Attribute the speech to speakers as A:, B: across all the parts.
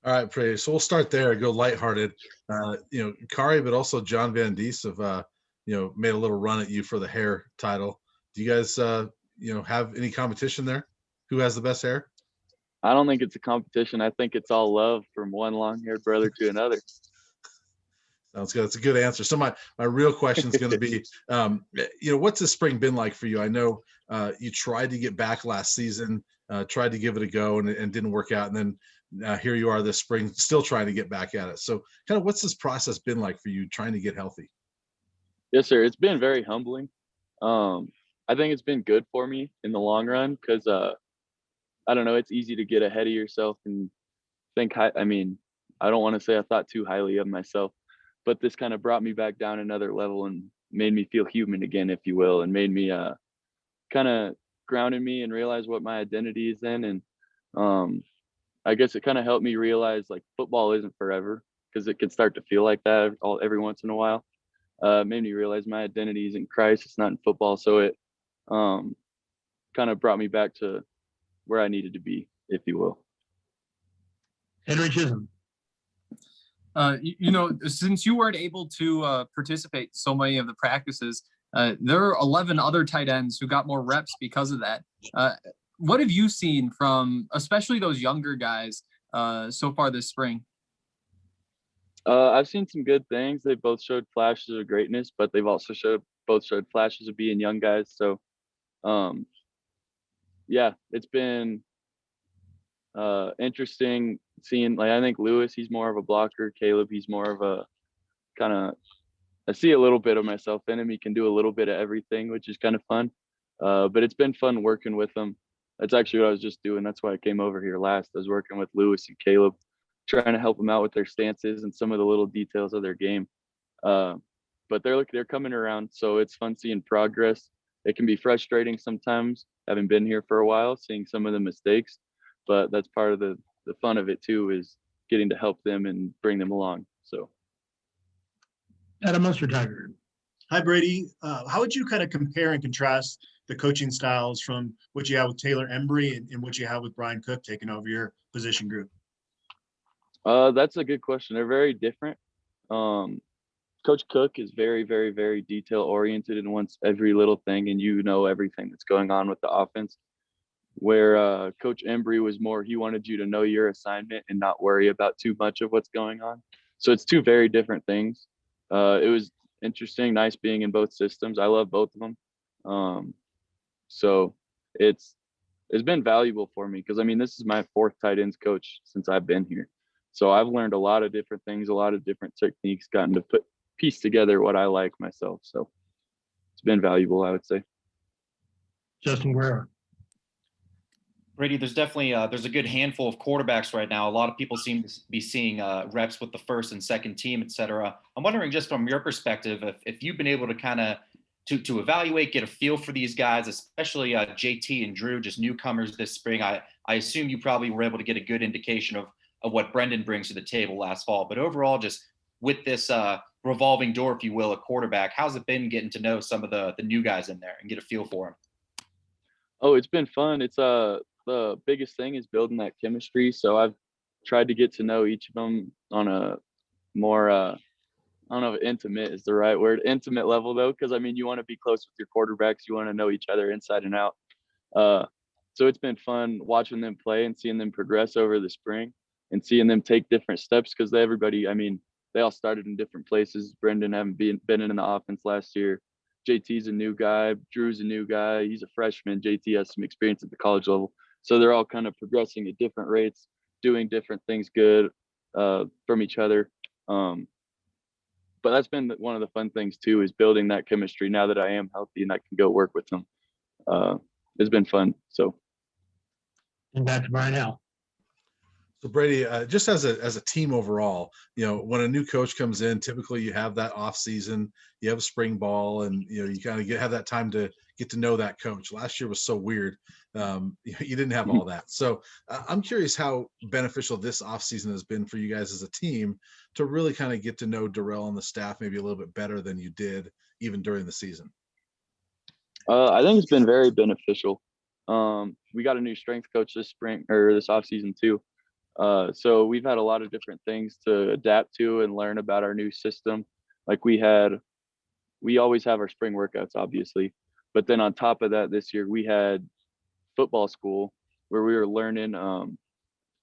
A: All right, Prey. So we'll start there. Go lighthearted. Kari, but also John Van Diest have made a little run at you for the hair title. Do you guys have any competition there? Who has the best hair?
B: I don't think it's a competition. I think it's all love from one long-haired brother to another.
A: Sounds good. That's a good answer. So my real question is going to be, what's this spring been like for you? I know you tried to get back last season, tried to give it a go, and didn't work out. And then here you are this spring, still trying to get back at it. So kind of what's this process been like for you trying to get healthy?
B: Yes, sir. It's been very humbling. I think it's been good for me in the long run because I don't know, it's easy to get ahead of yourself and think high. I mean, I don't want to say I thought too highly of myself, but this kind of brought me back down another level and made me feel human again, if you will, and made me kind of grounded me and realize what my identity is in. And I guess it kind of helped me realize like football isn't forever because it can start to feel like that every once in a while. Made me realize my identity is in Christ. It's not in football. So it kind of brought me back to where I needed to be, if you will.
C: Henry Chisholm.
D: Since you weren't able to participate in so many of the practices, there are 11 other tight ends who got more reps because of that. What have you seen from especially those younger guys so far this spring?
B: I've seen some good things. They both showed flashes of greatness, but they've also both showed flashes of being young guys. So, it's been interesting seeing, like, I think Lewis, he's more of a blocker. Caleb, he's more of a kind of, I see a little bit of myself in him. He can do a little bit of everything, which is kind of fun. But it's been fun working with them. That's actually what I was just doing. That's why I came over here last. I was working with Lewis and Caleb, trying to help them out with their stances and some of the little details of their game. But they're coming around, so it's fun seeing progress. It can be frustrating sometimes, having been here for a while, seeing some of the mistakes, but that's part of the fun of it too, is getting to help them and bring them along. So,
C: Adam Munster Tiger.
E: Hi, Brady. How would you kind of compare and contrast the coaching styles from what you have with Taylor Embry and what you have with Brian Cook taking over your position group?
B: That's a good question. They're very different. Coach Cook is very, very, very detail oriented and wants every little thing, and everything that's going on with the offense. Where Coach Embry was more, he wanted you to know your assignment and not worry about too much of what's going on. So it's two very different things. It was interesting, nice being in both systems. I love both of them. So it's been valuable for me because, I mean, this is my fourth tight ends coach since I've been here. So I've learned a lot of different things, a lot of different techniques, gotten to piece together what I like myself. So it's been valuable, I would say.
C: Justin Guerrero.
F: Brady, there's definitely there's a good handful of quarterbacks right now. A lot of people seem to be seeing reps with the first and second team, et cetera. I'm wondering, just from your perspective, if you've been able to kind of to evaluate, get a feel for these guys, especially JT and Drew, just newcomers this spring. I assume you probably were able to get a good indication of what Brendan brings to the table last fall. But overall, just with this revolving door, if you will, a quarterback, how's it been getting to know some of the new guys in there and get a feel for them?
B: Oh, it's been fun. It's the biggest thing is building that chemistry. So I've tried to get to know each of them on a more, I don't know if intimate is the right word, intimate level though, because I mean, you want to be close with your quarterbacks. You want to know each other inside and out. So it's been fun watching them play and seeing them progress over the spring and seeing them take different steps because everybody, I mean, they all started in different places. Brendan haven't been in the offense last year. JT's a new guy. Drew's a new guy. He's a freshman. JT has some experience at the college level. So they're all kind of progressing at different rates, doing different things good from each other. But that's been one of the fun things too, is building that chemistry now that I am healthy and I can go work with them. It's been fun. So.
C: And back to Brian Howell.
A: So Brady, just as a team overall, when a new coach comes in, typically you have that off season, you have a spring ball, and you kind of have that time to get to know that coach. Last year was so weird; you didn't have all that. So I'm curious how beneficial this off season has been for you guys as a team to really kind of get to know Darrell and the staff maybe a little bit better than you did even during the season.
B: I think it's been very beneficial. We got a new strength coach this spring or this off season too. So we've had a lot of different things to adapt to and learn about our new system. Like we always have our spring workouts, obviously, but then on top of that, this year we had football school where we were learning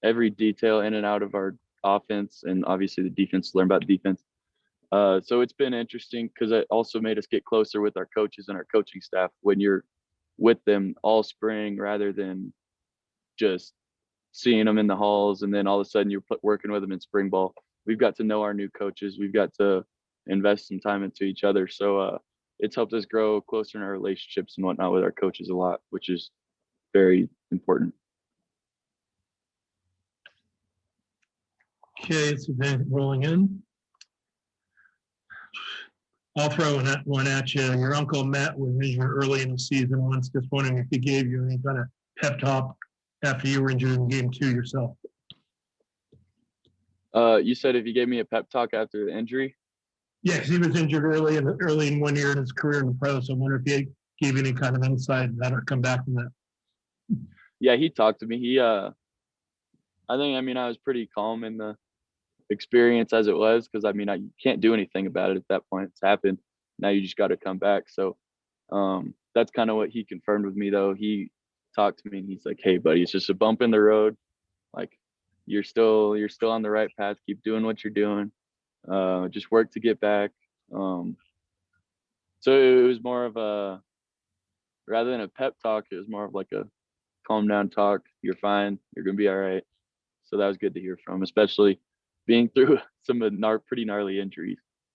B: every detail in and out of our offense and obviously the defense, learn about defense. So it's been interesting because it also made us get closer with our coaches and our coaching staff when you're with them all spring rather than just seeing them in the halls and then all of a sudden you're working with them in spring ball. We've got to know our new coaches. We've got to invest some time into each other. So it's helped us grow closer in our relationships and whatnot with our coaches a lot, which is very important.
C: Okay, so then rolling in. I'll throw one at you. Your uncle Matt was injured early in the season once. Just wondering if he gave you any kind of pep talk after you were injured in game 2 yourself.
B: You said if you gave me a pep talk after the injury?
C: Yes, he was injured early in 1 year in his career in the pros. So I wonder if he gave you any kind of insight that or come back from that.
B: Yeah, he talked to me. I was pretty calm in the experience as it was because you can't do anything about it at that point. It's happened. Now you just got to come back. So that's kind of what he confirmed with me, though. He talked to me and he's like, "Hey, buddy, it's just a bump in the road. Like you're still on the right path. Keep doing what you're doing. Just work to get back." So it was more of a rather than a pep talk, it was more of like a calm down talk. You're fine. You're gonna be all right. So that was good to hear from, especially being through some pretty gnarly injuries.